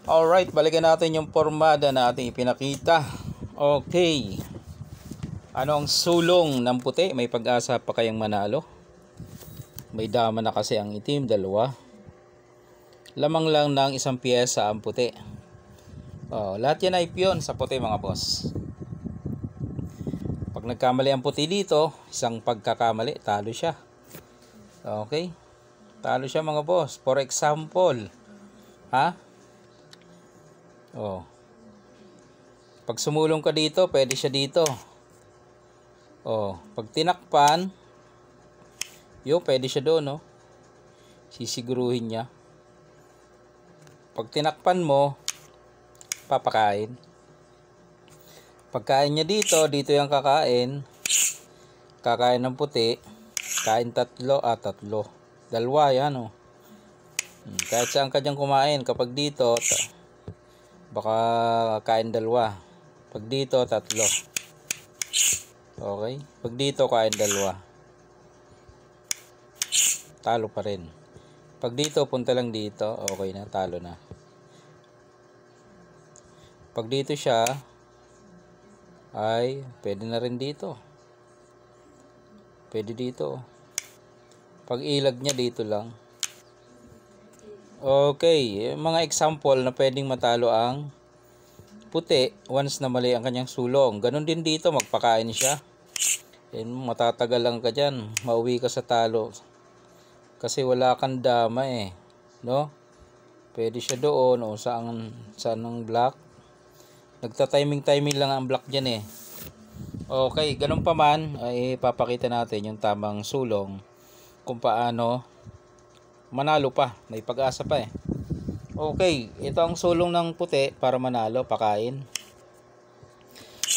Alright, balikan natin yung pormada na ating ipinakita. Okay. Ano ang sulong ng puti? May pag-asa pa kayang manalo? May dama na kasi ang itim, dalawa. Lamang lang ng isang piyesa ang puti. Lahat yan ay piyon sa puti mga boss. Pag nagkamali ang puti dito, isang pagkakamali, talo siya. Okay? Talo siya mga boss. For example, pag sumulong ka dito, pwede siya dito. Pag tinakpan, pwede siya doon, sisiguruhin niya. Pag tinakpan mo, papakain. Pagkain niya dito yung kakain. Kakain ng puti. Kain tatlo. Dalawa yan, Kahit saan ka dyan kumain. Kapag dito, baka kain dalawa. Pag dito, tatlo. Okay? Pag dito, kain dalawa. Talo pa rin. Pag dito, punta lang dito. Okay na, talo na. Pag dito siya, ay pwede na rin dito. Pwede dito. Pag ilag niya, dito lang. Okay, mga example na pwedeng matalo ang puti once na mali ang kanyang sulong. Ganon din dito, magpakain siya. Matatagal lang ka dyan. Mauwi ka sa talo. Kasi wala kang dama no? Pwede siya doon saan ang block. Nagta-timing lang ang block dyan Okay, ganun pa man ay papakita natin yung tamang sulong kung paano manalo pa. May pag-asa pa Okay, ito ang sulong ng puti para manalo, pakain.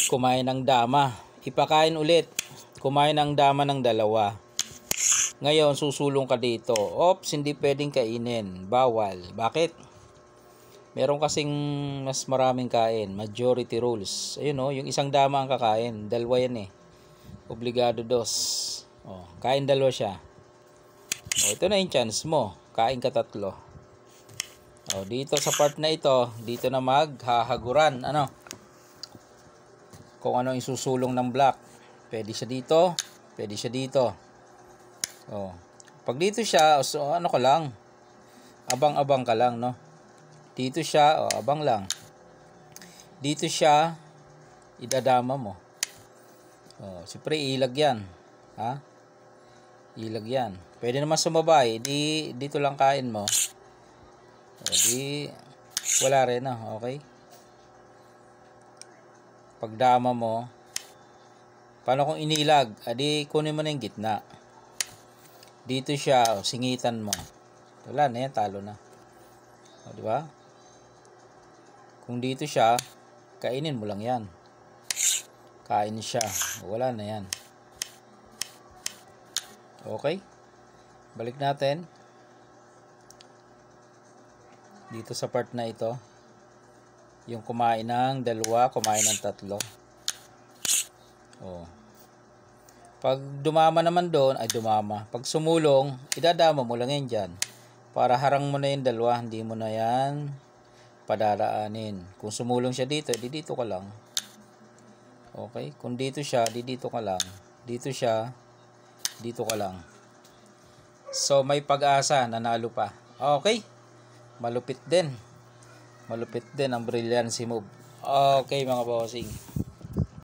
Kumain ng dama, ipakain ulit. Kumain ng dama ng dalawa. Ngayon, susulong ka dito. Oops, hindi pwedeng kainin. Bawal. Bakit? Meron kasing mas maraming kain. Majority rules. Ayun yung isang dama ang kakain. Dalawa yan Obligado dos. Kain dalawa siya. Ito na yung chance mo. Kain ka tatlo. Dito sa part na ito, dito na maghahaguran. Kung ano yung susulong ng block. Pwede siya dito. Pwede siya dito. Pag dito siya, ka lang. Abang-abang ka lang, Dito siya, abang lang. Dito siya, idadama mo. Siyempre, ilag yan. Ilag yan. Pwede naman sumabay. Dito lang kain mo. Wala rin, okay? Pagdama mo, paano kung inilag? Kunin mo na yung gitna. Dito siya, singitan mo. Wala na yan, talo na. Diba? Kung dito siya, kainin mo lang yan. Kain siya. Wala na yan. Okay? Balik natin. Dito sa part na ito. Yung kumain ng dalawa, kumain ng tatlo. Pag dumama naman doon, dumama. Pag sumulong, idadama mo lang yan dyan. Para harang mo na yung dalawa, hindi mo na yan padadaanin. Kung sumulong siya dito, dito ka lang. Okay? Kung dito siya, dito ka lang. Dito siya, dito ka lang. So, may pag-asa, nanalo pa. Okay? Malupit din. Malupit din ang brilliancy move. Okay, mga bossing.